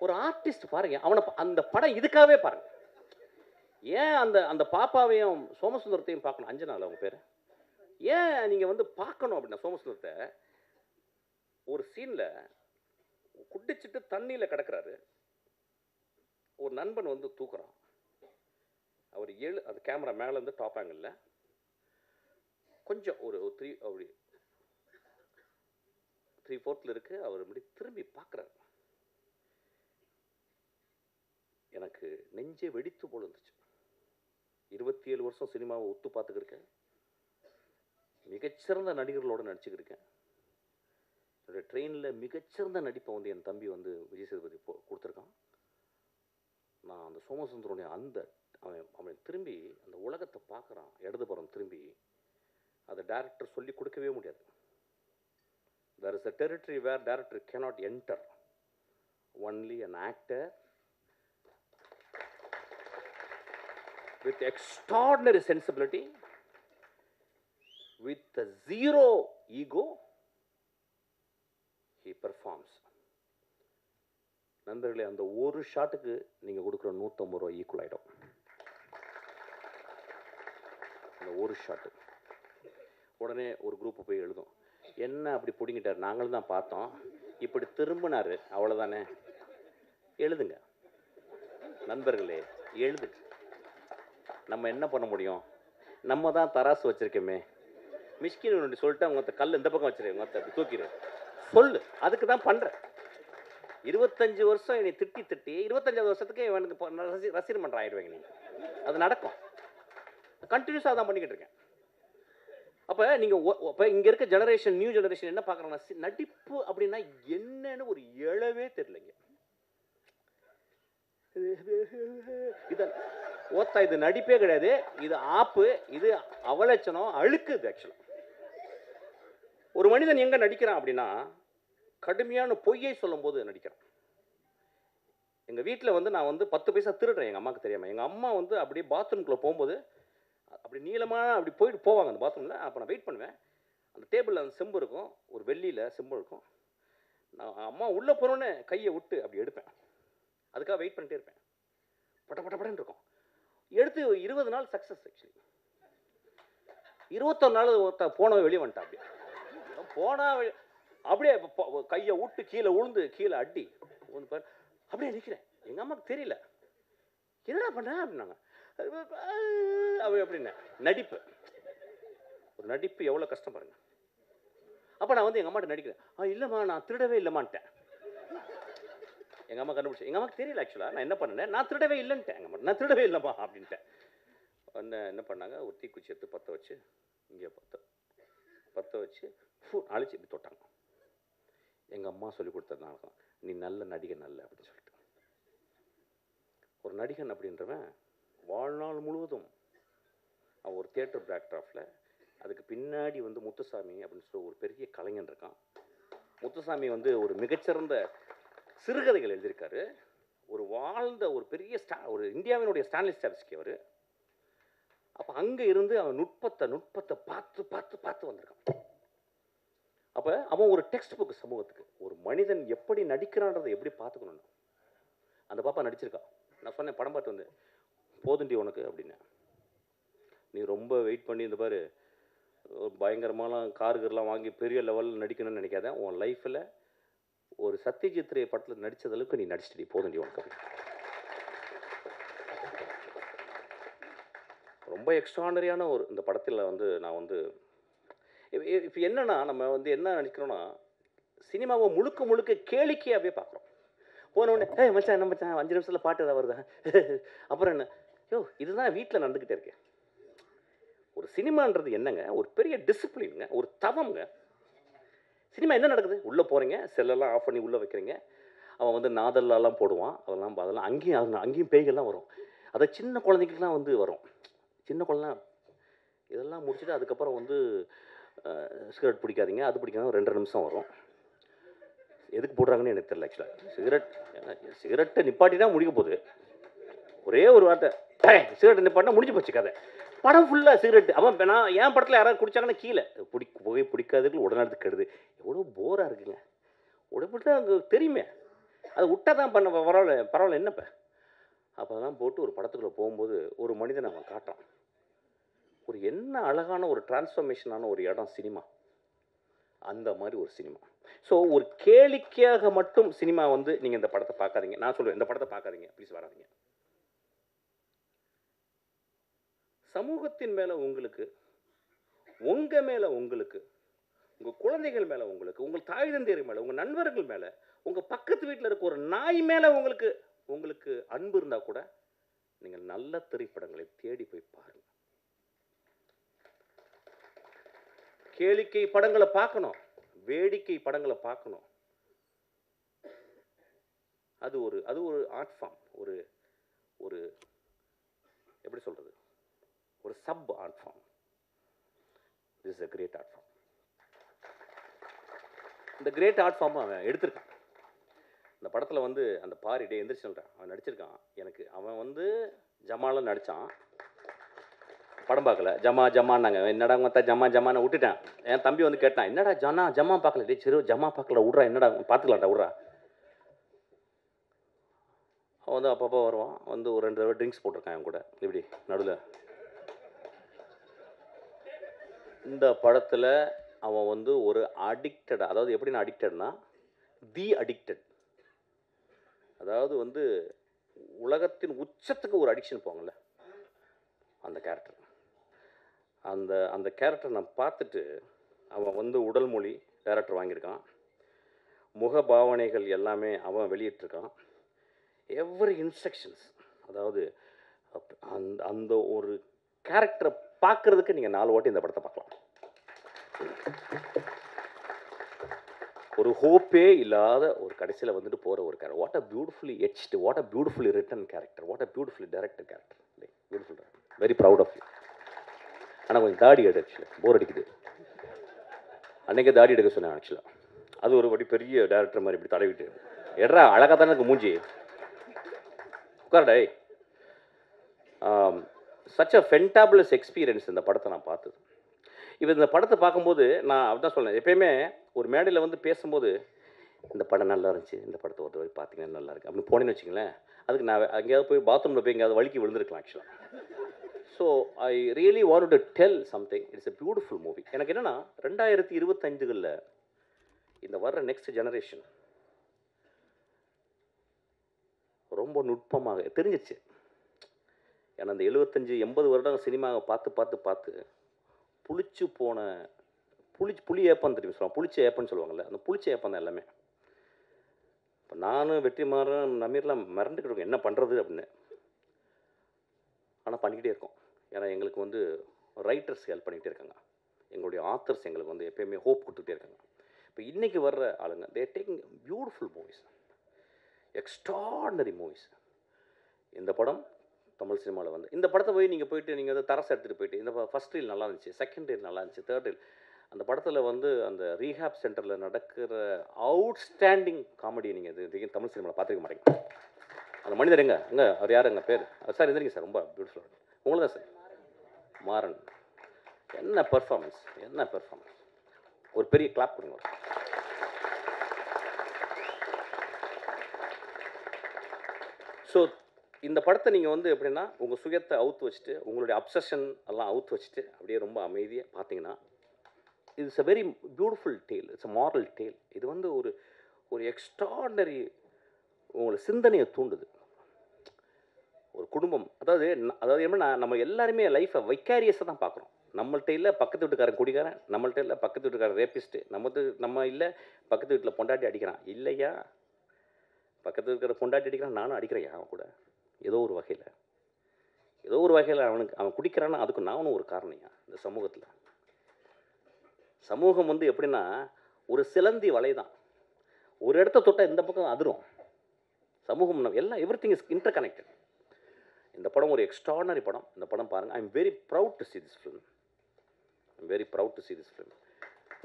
ஒரு ஆர்டிஸ்ட் பாருங்க, அவனை அந்த படம் இதுக்காகவே பாருங்க. ஏன் அந்த பாப்பாவையும் சோமசுந்தரத்தையும் பார்க்கணும், அஞ்சனால அவங்க பேர், ஏன் நீங்க வந்து பார்க்கணும் அப்படின்னா, சோமசுந்தரத்தை ஒரு சீன்ல குடிச்சிட்டு தண்ணியில கிடக்குறாரு, ஒரு நண்பன் வந்து தூக்குறான். அவர் அது கேமரா மேல இருந்து டாப் ஆங்கிள் கொஞ்சம் ஒரு 3 3/4 இருக்கு. அவர் இப்படி திரும்பி பார்க்குறாரு. எனக்கு நெஞ்சே வெடித்து போல இருந்துச்சு. 27 வருஷம் சினிமாவை ஒத்து பார்த்துக்கிருக்கேன். மிகச்சிறந்த நடிகர்களோடு நடிச்சுக்கிருக்கேன். என்னுடைய ட்ரெயினில் மிகச்சிறந்த நடிப்பை வந்து என் தம்பி வந்து விஜய் சேதுபதி கொடுத்துருக்கான். நான் அந்த சோமசுந்தரனுடைய அவன் திரும்பி அந்த உலகத்தை பார்க்குறான். இடதுபுறம் திரும்பி அதை டைரக்டர் சொல்லி கொடுக்கவே முடியாது. There is a territory where director cannot enter. Only an actor with extraordinary sensibility, with a zero ego, he performs. நண்பர்களே, அந்த ஒரு ஷாட்டுக்கு நீங்கள் கொடுக்குற 150 ரூபா ஈக்குவல் ஆகிடும். அந்த ஒரு ஷாட்டு உடனே ஒரு குரூப்பு போய் எழுதும், என்ன அப்படி பிடிங்கிட்டார், நாங்களும் தான் பார்த்தோம், இப்படி திரும்பினார், அவ்வளோதானே. எழுதுங்க நண்பர்களே, எழுதுங்க. நம்ம என்ன பண்ண முடியும்? நம்ம தான் தராசு வச்சுருக்கோமே. மிஷ்கின் சொல்லிட்டு அவங்க கல் இந்த பக்கம் வச்சுரு, அவங்க அப்படி தூக்கிடு சொல்லு. அதுக்கு தான் பண்ணுறேன். 25 வருஷம் என்னை திட்டி 25வது வருஷத்துக்கு இவனுக்கு ரசிகர் மன்றம் ஆயிடுவேங்க. நீங்கள் அது நடக்கும். கண்டினியூஸாக தான் பண்ணிக்கிட்டு இருக்கேன். அப்போ நீங்கள் இப்போ இங்கே இருக்க ஜெனரேஷன், நியூ ஜெனரேஷன் என்ன பார்க்குறாங்கன்னா, நடிப்பு அப்படின்னா என்னன்னு ஒரு எழவே தெரியலைங்க. இது ஓத்தா, இது நடிப்பே கிடையாது, இது ஆப்பு, இது அவலட்சணம், அழுக்குது. ஆக்சுவலாக ஒரு மனிதன் எங்கே நடிக்கிறான் அப்படின்னா, கடுமையான பொய்யை சொல்லும் போது நடிக்கிறான். எங்கள் வீட்டில் வந்து நான் வந்து 10 பைசா திருடுறேன் எங்கள் அம்மாவுக்கு தெரியாமல். எங்கள் அம்மா வந்து அப்படியே பாத்ரூம்குள்ளே போகும்போது அப்படி நீளமாக அப்படி போவாங்க அந்த பாத்ரூமில். அப்போ நான் வெயிட் பண்ணுவேன். அந்த டேபிளில் அந்த செம்பு இருக்கும், ஒரு வெள்ளியில் செம்பு இருக்கும். நான் அம்மா உள்ளே போகிறோன்னே கையை விட்டு அப்படி எடுப்பேன். அதுக்காக வெயிட் பண்ணிட்டே இருப்பேன். படன்னு இருக்கும். எடுத்து 20 நாள் சக்ஸஸ். ஆக்சுவலி 21 நாள் போனவன் வெளியே வந்துட்டான். அப்படியே போனால் அப்படியே கையை விட்டு கீழே உழுந்து கீழே அடி அப்படியே நிற்கிறேன். எங்கள் அம்மாவுக்கு தெரியல, என்னடா பண்ண அப்படின்னாங்க. அப்படின்னா நடிப்பு, ஒரு நடிப்பு எவ்வளோ கஷ்டம் பாருங்க. அப்போ நான் வந்து எங்கள் அம்மாட்ட நடிக்கிறேன். இல்லைம்மா, நான் திருடவே இல்லைம்மான்ட்டேன். எங்கள் அம்மா கண்டுபிடிச்சேன். எங்கள் அம்மாவுக்கு தெரியல ஆக்சுவலாக நான் என்ன பண்ணேன். நான் திருடவே இல்லைன்ட்டேன். எங்கள் அம்மா, நான் திருடவே இல்லைம்மா அப்படின்ட்டேன். என்ன பண்ணாங்க, ஒரு தீக்குச்சி எடுத்து பற்ற வச்சு, இங்கே பற்ற வச்சு அழிச்சு இப்படி தொட்டாங்க. எங்கள் அம்மா சொல்லி கொடுத்ததுனால தான் நீ நல்ல நடிகன் நல்ல அப்படின்னு சொல்லிட்டு. ஒரு நடிகன் அப்படின்றவன் வாழ்நாள் முழுவதும் அவன் ஒரு தியேட்டர் பேக்ட்ராஃபில், அதுக்கு பின்னாடி வந்து முத்துசாமி அப்படின்னு சொல்லி ஒரு பெரிய கலைஞன் இருக்கான். முத்துசாமி வந்து ஒரு மிகச்சிறந்த சிறுகதைகள் எழுதியிருக்காரு. ஒரு வாழ்ந்த ஒரு பெரிய ஒரு இந்தியாவினுடைய ஸ்டான்லி ஸ்டாப்ஸ்கி அவர். அப்போ அங்கே இருந்து அவன் நுட்பத்தை பார்த்து பார்த்து பார்த்து வந்திருக்கான். அப்போ அவன் ஒரு டெக்ஸ்ட் புக் சமூகத்துக்கு. ஒரு மனிதன் எப்படி நடிக்கிறான்றதை எப்படி பார்த்துக்கணும்னு அந்த பாப்பா நடிச்சிருக்கான். நான் சொன்னேன், படம் பார்த்து வந்து போதுண்டி உனக்கு அப்படின்னு. நீ ரொம்ப வெயிட் பண்ணி இந்த பாரு பயங்கரமான காருகர்லாம் வாங்கி பெரிய லெவலில் நடிக்கணும்னு நினைக்காத. உன் லைஃப்பில் ஒரு சத்யஜித் ரே படத்தில் நடித்தது அளவுக்கு நீ நடிச்சிட்டு போதுண்டி உனக்கு அப்படின்னு. ரொம்ப எக்ஸ்ட்ரானரியான ஒரு இந்த படத்தில் வந்து நான் வந்து இப்போ என்னென்னா, நம்ம வந்து என்ன நினைக்கிறோன்னா, சினிமாவை முழுக்க கேளிக்கையாகவே பார்க்குறோம். போனோடனே மச்சான் என்ன மச்சான் 5 நிமிஷத்தில் பாட்டு ஏதாவது வருதா, அப்புறம் என்ன, இதுதான் வீட்டில் நடந்துக்கிட்டே இருக்கேன். ஒரு சினிமான்றது என்னங்க, ஒரு பெரிய டிசிப்ளினுங்க, ஒரு தவம்ங்க. சினிமா என்ன நடக்குது, உள்ளே போகிறீங்க, செல்லெல்லாம் ஆஃப் பண்ணி உள்ளே வைக்கிறீங்க. அவன் வந்து நாதல்லாம் போடுவான், அதெல்லாம் அங்கேயும் பேய்கள்லாம் வரும். அதை சின்ன குழந்தைங்களுக்குலாம் வந்து வரும். சின்ன குழந்தை இதெல்லாம் முடிச்சுட்டு அதுக்கப்புறம் வந்து சிகரெட் பிடிக்காதீங்க, அது பிடிக்காத 2 நிமிஷம் வரும். எதுக்கு போடுறாங்கன்னு எனக்கு தெரியல. ஆக்சுவலாக சிகரெட்டை நிப்பாட்டினா முடிக்க போகுது. ஒரே ஒரு வார்த்தை, சிகரெட்டை நிப்பாட்டினா முடிஞ்சு போச்சு கதை. படம் ஃபுல்லாக சிகரெட்டு. அவன் நான் என் படத்தில் யாராவது குடித்தாங்கன்னா கீழே புகை பிடிக்காதுக்கு உடனடிக்கு கெடுது. எவ்வளோ போராக இருக்குங்க. உடம்புட்டு அங்கே தெரியுமே, அதை விட்டா தான் பண்ண பரவாயில்ல என்னப்போ. அப்போ தான் போட்டு ஒரு படத்துக்குள்ளே போகும்போது ஒரு மனிதனை அவன் காட்டுறான். ஒரு என்ன அழகான ஒரு டிரான்ஸ்ஃபர்மேஷனான ஒரு இடம் சினிமா. அந்த மாதிரி ஒரு சினிமா. ஸோ ஒரு கேளிக்கையாக மட்டும் சினிமா வந்து நீங்கள் இந்த படத்தை பார்க்காதீங்க. நான் சொல்லுவேன், இந்த படத்தை பார்க்காதீங்க, ப்ளீஸ் வராதிங்க. சமூகத்தின் மேலே உங்களுக்கு, உங்கள் மேலே உங்களுக்கு உங்கள் குழந்தைகள் மேலே உங்களுக்கு, உங்கள் தாய் தந்தையர் மேலே, உங்கள் நண்பர்கள் மேலே, உங்கள் பக்கத்து வீட்டில் இருக்க ஒரு நாய் மேலே உங்களுக்கு உங்களுக்கு அன்பு இருந்தால் கூட நீங்கள் நல்ல திரைப்படங்களை தேடி போய் பாருங்கள். கேளிக்கை படங்களை பார்க்கணும், வேடிக்கை படங்களை பார்க்கணும். அது ஒரு ஆர்ட் ஃபார்ம், ஒரு ஒரு எப்படி சொல்கிறது, ஒரு sub art form. This is a great art form. இந்த கிரேட் ஆர்ட் ஃபார்ம் அவன் எடுத்திருக்கான். இந்த படத்தில் வந்து அந்த பாரி டே எந்திரிச்சு சொல்கிறேன், அவன் நடிச்சிருக்கான். எனக்கு அவன் வந்து ஜமாலாம் நடித்தான், படம் பார்க்கல. ஜமான்னாங்க, என்னடா மொத்தம் ஜமான்னு விட்டுட்டேன். என் தம்பி வந்து கேட்டான், என்னடா ஜமா பார்க்கல? டே சரி ஜமா பார்க்கல, விட்றா, என்னடா பார்த்துக்கலாம்டா, விட்றா. அவன் வந்து அப்பப்போ வருவான், வந்து ஒரு 2 தடவை ட்ரிங்க்ஸ் போட்டிருக்கான் என் கூட இப்படி நடுவில். இந்த படத்தில் அவன் வந்து ஒரு அடிக்டட், அதாவது எப்படின்னா அடிக்டட்னா தி அடிக்டட், அதாவது வந்து உலகத்தின் உச்சத்துக்கு ஒரு அடிக்ஷன் போங்கள்ல, அந்த கேரக்டர். அந்த கேரக்டர் நான் பார்த்துட்டு, அவன் வந்து உடல் மொழி டைரக்டர் வாங்கியிருக்கான், முக பாவனைகள் எல்லாமே அவன் வெளியிட்டிருக்கான். எவ்ரி இன்ஸ்ட்ரக்ஷன்ஸ், அதாவது அந்த ஒரு கேரக்டரை பார்க்குறதுக்கு நீங்கள் 4 வாட்டி இந்த படத்தை பார்க்கலாம். ஒரு ஹோப்பே இல்லாத ஒரு கடைசியில் வந்துட்டு போகிற ஒரு character. What a beautifully etched, what a beautifully written character, what a beautifully directed character. Beautiful, very proud of you. ஆனால் கொஞ்சம் தாடி எடு, ஆக்சுவலாக போர் அடிக்குது. அன்றைக்கே தாடி எடுக்க சொன்னேன் ஆக்சுவலாக. அது ஒரு வாட்டி பெரிய டேரக்டர் மாதிரி இப்படி தடவிட்டு, எட்ரா அழகாக தானே இருக்கு மூஞ்சி, உட்காரடா. சச் அ ஃபென்டாபுலஸ் எக்ஸ்பீரியன்ஸ் இந்த படத்தை நான் பார்த்தது. இப்போ இந்த படத்தை பார்க்கும்போது நான் அப்படிதான் சொன்னேன், எப்பயுமே ஒரு மேடையில் வந்து பேசும்போது இந்த படம் நல்லா இருந்துச்சு, இந்த படத்தை ஒரு வரை பார்த்தீங்கன்னா நல்லா இருக்குது அப்படின்னு போனேன்னு வச்சுங்களேன், அதுக்கு நான் எங்கேயாவது போய் பாத்ரூமில் போய் எங்கேயாவது வலிக்கு விழுந்திருக்கலாம் ஆக்சுவலாக. So I really want to tell something. It's a beautiful movie. எனக்கு என்னென்னா 2025 இந்த வர்ற நெக்ஸ்ட் ஜெனரேஷன் ரொம்ப நுட்பமாக தெரிஞ்சிச்சு. ஏன்னா அந்த 75-80 வருடம் சினிமாவை பார்த்து புளிச்சு போன புளி ஏப்பம் தெரியும் சொல்லுவாங்க, புளிச்ச ஏப்பன்னு சொல்லுவாங்கள்ல, அந்த புளிச்ச ஏப்பம் தான் எல்லாமே. இப்போ நானும் வெற்றிமாறன் நமீர்லாம் மறந்துக்கிட்டு இருக்கோம் என்ன பண்ணுறது அப்படின்னு. ஆனால் பண்ணிக்கிட்டே இருக்கோம். ஏன்னா எங்களுக்கு வந்து ரைட்டர்ஸ் ஹெல்ப் பண்ணிக்கிட்டே இருக்காங்க, எங்களுடைய ஆத்தர்ஸ் எங்களுக்கு வந்து எப்பயுமே ஹோப் கொடுத்துட்டே இருக்காங்க. இப்போ இன்றைக்கி வர்ற ஆளுங்க தே taking beautiful movies, extraordinary movies. இந்த படம் தமிழ் சினிமாவில் வந்து இந்த படத்தை போய் நீங்கள் போயிட்டு நீங்கள் வந்து தரசை எடுத்துகிட்டு போயிட்டு, இந்த ஃபஸ்ட் ரீல் நல்லா இருந்துச்சு, செகண்ட் ரீல் நல்லா இருந்துச்சு, தேர்ட் ரீல், அந்த படத்தில் வந்து அந்த ரீஹாப் சென்டரில் நடக்கிற அவுட்ஸ்டாண்டிங் காமெடி நீங்கள் இது தமிழ் சினிமாவில் பார்த்துக்க மாட்டேங்க. அந்த மனிதர் எங்கே அவர் யார், எங்கள் பேர் சார் இருந்துருங்க சார், ரொம்ப பியூட்டிஃபுல்லாக உங்களுக்கு தான் சார், மாறன். என்ன பெர்ஃபார்மன்ஸ், என்ன பெர்ஃபார்மன்ஸ், ஒரு பெரிய கிளாப் கொடுங்க. ஸோ இந்த படத்தை நீங்கள் வந்து எப்படின்னா உங்கள் சுயத்தை அவுத்து வச்சுட்டு, உங்களுடைய அப்சஷன் எல்லாம் அவுத்து வச்சுட்டு அப்படியே ரொம்ப அமைதியாக பார்த்தீங்கன்னா, it's a very beautiful tale, it's a moral tale. இது வந்து ஒரு எக்ஸ்ட்ராடனரி உங்களை சிந்தனையை தூண்டுது. ஒரு குடும்பம், அதாவது என்னன்னா நம்ம எல்லாருமே லைஃப்பை வைக்காரியஸாக தான் பார்க்குறோம். நம்மள்ட்ட இல்லை பக்கத்து வீட்டுக்காரன் குடிக்காரன், நம்மள்ட்ட இல்லை பக்கத்து வீட்டுக்காரன் ரேப்பிஸ்ட்டு, நம்ம இல்லை பக்கத்து வீட்டில் பொண்டாட்டி அடிக்கிறான், இல்லையா பக்கத்து இருக்கிற பொண்டாட்டி அடிக்கிறான், நானும் அடிக்கிறேன் அவன் கூட. ஏதோ ஒரு வகையில் அவன் குடிக்கிறான்னா அதுக்கு நானும் ஒரு காரணியா. இந்த சமூகம் வந்து எப்படின்னா ஒரு சிலந்தி வலை தான், ஒரு இடத்த தொட்டால் இந்த பக்கம் அதிரும். சமூகம் எல்லாம் எவ்ரிதிங் இஸ் இன்டர் கனெக்டட். இந்த படம் ஒரு எக்ஸ்ட்ராடனரி படம். இந்த படம் பாருங்கள். I am very proud to see this film.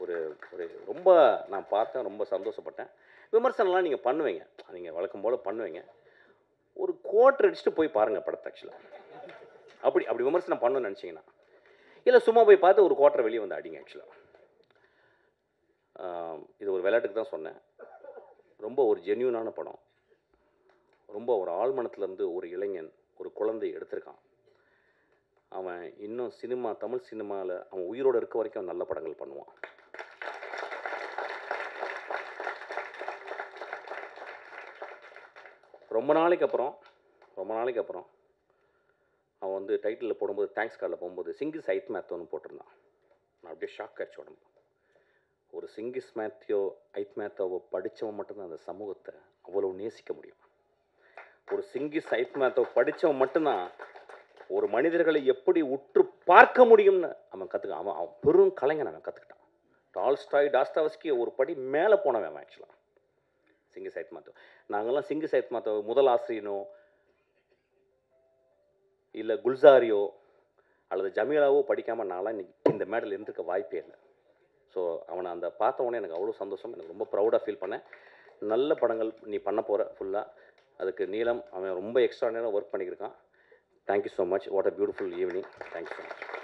ஒரு ரொம்ப நான் பார்த்தேன், ரொம்ப சந்தோஷப்பட்டேன். விமர்சனம்லாம் நீங்கள் பண்ணுவீங்க, நீங்கள் வழக்கம் போல் பண்ணுவீங்க. ஒரு குவார்ட்டர் அடிச்சுட்டு போய் பாருங்கள் படத்தை. ஆக்சுவலாக அப்படி விமர்சனம் பண்ணணும்னு நினச்சிங்கன்னா, இல்லை சும்மா போய் பார்த்து ஒரு குவார்ட்டர் வெளியே வந்து அடிங்க. ஆக்சுவலாக இது ஒரு விளையாட்டுக்கு தான் சொன்னேன். ரொம்ப ஒரு ஜென்யூனான படம். ரொம்ப ஒரு ஆழ்மனத்துலேருந்து ஒரு இளைஞன், ஒரு குழந்தை எடுத்திருக்கான். அவன் இன்னும் தமிழ் சினிமாவில் அவன் உயிரோடு இருக்க வரைக்கும் அவன் நல்ல படங்கள் பண்ணுவான். ரொம்ப நாளைக்கு அப்புறம் அவன் வந்து டைட்டிலில் போடும்போது தேங்க்ஸ் கார்டில் போகும்போது சிங்கிள் சைத் மேத்தோன்னு போட்டிருந்தான். நான் அப்படியே ஷாக் ஆச்சு உடம்பு. ஓ ஒரு சிங்கிஸ் மேத்யோ ஐத் மேத்தோவை படித்தவன் மட்டும்தான் அந்த சமூகத்தை அவ்வளோ நேசிக்க முடியும். ஒரு சிங்கிஸ் ஐத் மேத்தோவை படித்தவன் மட்டும்தான் ஒரு மனிதர்களை எப்படி உற்று பார்க்க முடியும்னு அவன் கற்றுக்க. அவன் பெரும் கலைஞன் அவன் கற்றுக்கிட்டான். டால்ஸ்டாய், டாஸ்டாவஸ்கி ஒரு படி மேலே போனவன் அவன் ஆக்சுவலாக. சிங்கிஸ் ஐத் மேத்தோ, நாங்கள்லாம் சிங்கிஸ் ஐத் மேத்தோ முதல் ஆசிரியனோ இல்லை குல்சாரியோ அல்லது ஜமீலாவோ படிக்காமல் நான்லாம் இன்னைக்கு இந்த மேடல் இருந்திருக்க வாய்ப்பே இல்லை. ஸோ அவனை அந்த பார்த்த உடனே எனக்கு அவ்வளோ சந்தோஷம், எனக்கு ரொம்ப ப்ரௌடாக ஃபீல் பண்ணேன். நல்ல படங்கள் நீ பண்ண போகிற ஃபுல்லாக. அதுக்கு நீலம் அவன் ரொம்ப எக்ஸ்ட்ராடினரியாக ஒர்க் பண்ணியிருக்கான். Thank you so much. What a beautiful evening. Thank you so much.